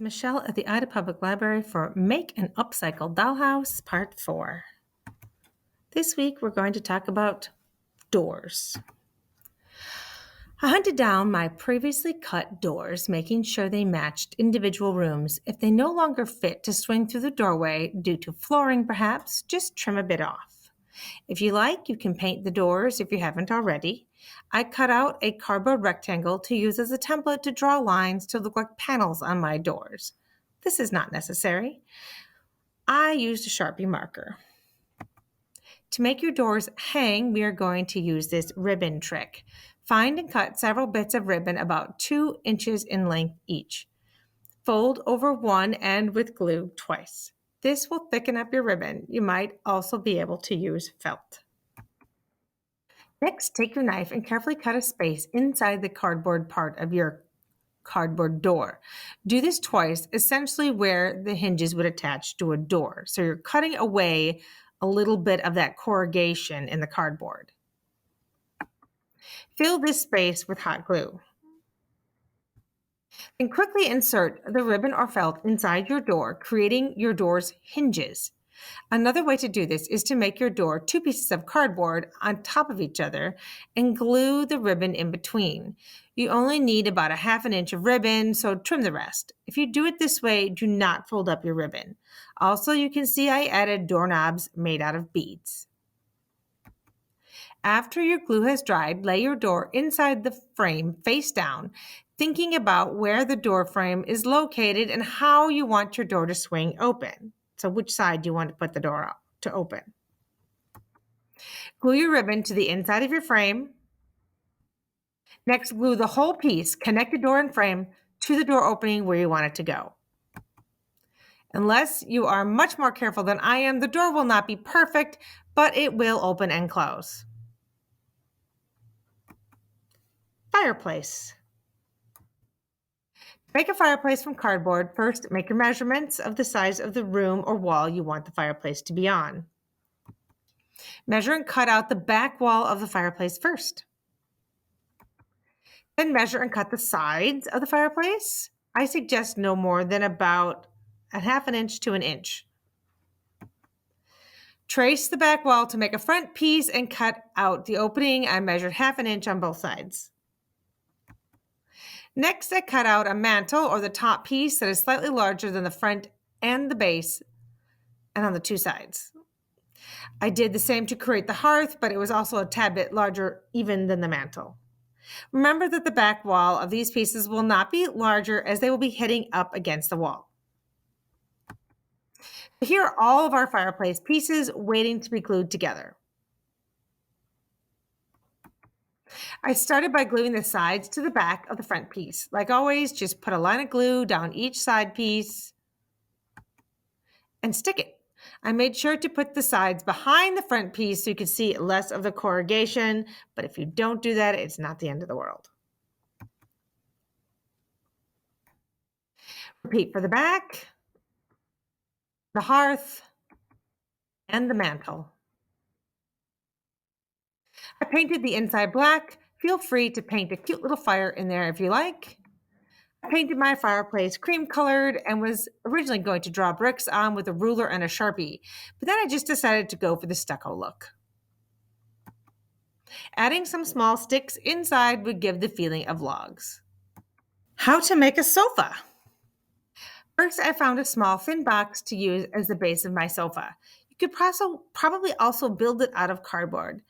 Michelle at the Ida Public Library for Make an Upcycled Dollhouse Part 4. This week we're going to talk about doors. I hunted down my previously cut doors, making sure they matched individual rooms. If they no longer fit to swing through the doorway due to flooring perhaps, just trim a bit off. If you like, you can paint the doors if you haven't already. I cut out a cardboard rectangle to use as a template to draw lines to look like panels on my doors. This is not necessary. I used a Sharpie marker. To make your doors hang, we are going to use this ribbon trick. Find and cut several bits of ribbon about 2 inches in length each. Fold over one end with glue twice. This will thicken up your ribbon. You might also be able to use felt. Next, take your knife and carefully cut a space inside the cardboard part of your cardboard door. Do this twice, essentially where the hinges would attach to a door. So you're cutting away a little bit of that corrugation in the cardboard. Fill this space with hot glue. Then quickly insert the ribbon or felt inside your door, creating your door's hinges. Another way to do this is to make your door 2 pieces of cardboard on top of each other and glue the ribbon in between. You only need about 1/2 inch of ribbon, so trim the rest. If you do it this way, do not fold up your ribbon. Also, you can see I added doorknobs made out of beads. After your glue has dried, lay your door inside the frame face down, thinking about where the door frame is located and how you want your door to swing open. So which side do you want to put the door up to open? Glue your ribbon to the inside of your frame. Next, glue the whole piece, connect the door and frame to the door opening where you want it to go. Unless you are much more careful than I am, the door will not be perfect, but it will open and close. Fireplace. Make a fireplace from cardboard. First, make your measurements of the size of the room or wall you want the fireplace to be on. Measure and cut out the back wall of the fireplace first. Then measure and cut the sides of the fireplace. I suggest no more than about 1/2 inch to 1 inch. Trace the back wall to make a front piece and cut out the opening. I measured 1/2 inch on both sides. Next, I cut out a mantle or the top piece that is slightly larger than the front and the base and on the 2 sides. I did the same to create the hearth, but it was also a tad bit larger even than the mantle. Remember that the back wall of these pieces will not be larger as they will be hitting up against the wall. Here are all of our fireplace pieces waiting to be glued together. I started by gluing the sides to the back of the front piece. Like always, just put a line of glue down each side piece and stick it. I made sure to put the sides behind the front piece so you could see less of the corrugation, but if you don't do that, it's not the end of the world. Repeat for the back, the hearth, and the mantle. I painted the inside black. Feel free to paint a cute little fire in there if you like. I painted my fireplace cream colored and was originally going to draw bricks on with a ruler and a Sharpie, but then I just decided to go for the stucco look. Adding some small sticks inside would give the feeling of logs. How to make a sofa. First, I found a small thin box to use as the base of my sofa. You could probably also build it out of cardboard.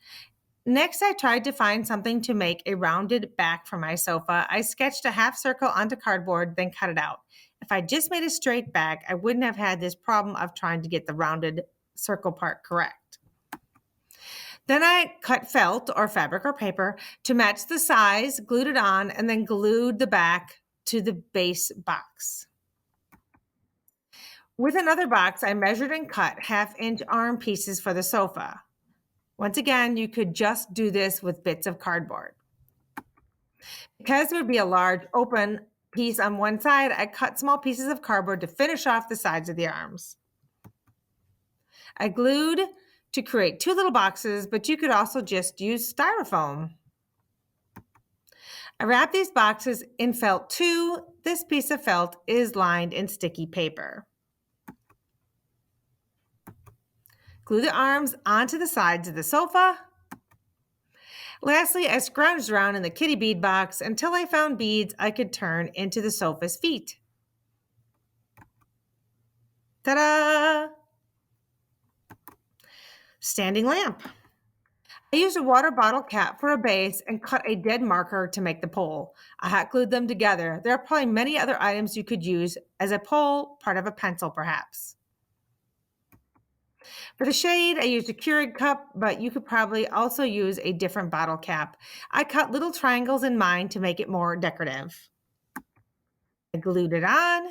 Next, I tried to find something to make a rounded back for my sofa. I sketched a half circle onto cardboard, then cut it out. If I just made a straight back, I wouldn't have had this problem of trying to get the rounded circle part correct. Then I cut felt or fabric or paper to match the size, glued it on, and then glued the back to the base box. With another box, I measured and cut 1/2 inch arm pieces for the sofa. Once again, you could just do this with bits of cardboard. Because there would be a large open piece on one side, I cut small pieces of cardboard to finish off the sides of the arms. I glued to create 2 little boxes, but you could also just use styrofoam. I wrap these boxes in felt too. This piece of felt is lined in sticky paper. Glue the arms onto the sides of the sofa. Lastly, I scrounged around in the kitty bead box until I found beads I could turn into the sofa's feet. Ta-da! Standing lamp. I used a water bottle cap for a base and cut a dead marker to make the pole. I hot glued them together. There are probably many other items you could use as a pole, part of a pencil perhaps. For the shade, I used a Keurig cup, but you could probably also use a different bottle cap. I cut little triangles in mine to make it more decorative. I glued it on.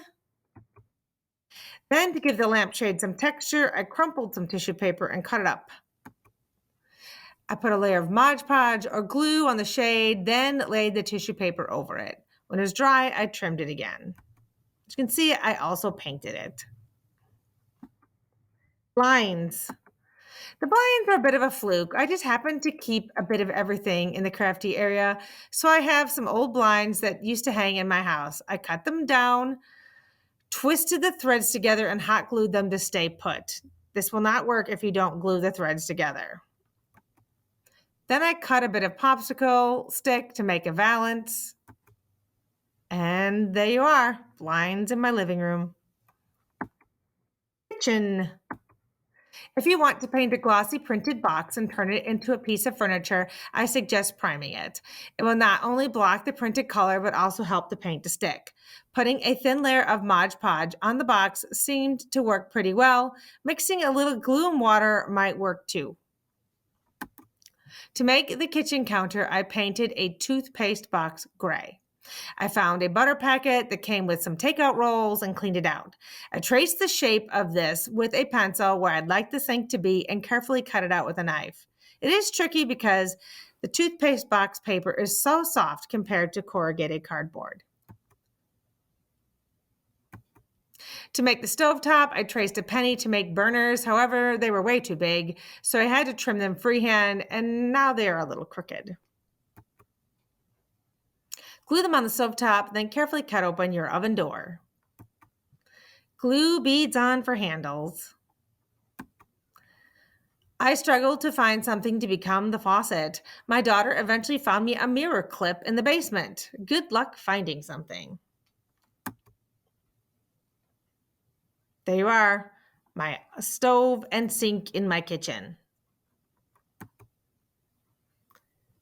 Then, to give the lampshade some texture, I crumpled some tissue paper and cut it up. I put a layer of Mod Podge or glue on the shade, then laid the tissue paper over it. When it was dry, I trimmed it again. As you can see, I also painted it. Blinds. The blinds are a bit of a fluke. I just happened to keep a bit of everything in the crafty area, so I have some old blinds that used to hang in my house. I cut them down, twisted the threads together, and hot glued them to stay put. This will not work if you don't glue the threads together. Then I cut a bit of popsicle stick to make a valance. And there you are, blinds in my living room. Kitchen. If you want to paint a glossy printed box and turn it into a piece of furniture, I suggest priming it. It will not only block the printed color, but also help the paint to stick. Putting a thin layer of Mod Podge on the box seemed to work pretty well. Mixing a little glue and water might work too. To make the kitchen counter, I painted a toothpaste box gray. I found a butter packet that came with some takeout rolls and cleaned it out. I traced the shape of this with a pencil where I'd like the sink to be and carefully cut it out with a knife. It is tricky because the toothpaste box paper is so soft compared to corrugated cardboard. To make the stovetop, I traced a penny to make burners. However, they were way too big, so I had to trim them freehand, and now they are a little crooked. Glue them on the stovetop, then carefully cut open your oven door. Glue beads on for handles. I struggled to find something to become the faucet. My daughter eventually found me a mirror clip in the basement. Good luck finding something. There you are, my stove and sink in my kitchen.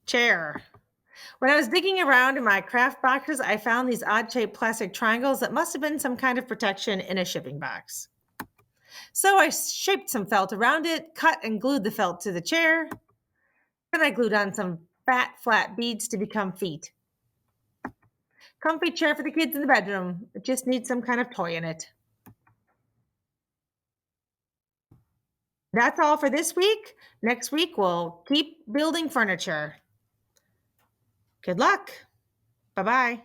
Chair. When I was digging around in my craft boxes, I found these odd-shaped plastic triangles that must have been some kind of protection in a shipping box. So I shaped some felt around it, cut and glued the felt to the chair. Then I glued on some flat beads to become feet. Comfy chair for the kids in the bedroom. It just needs some kind of toy in it. That's all for this week. Next week, we'll keep building furniture. Good luck. Bye-bye.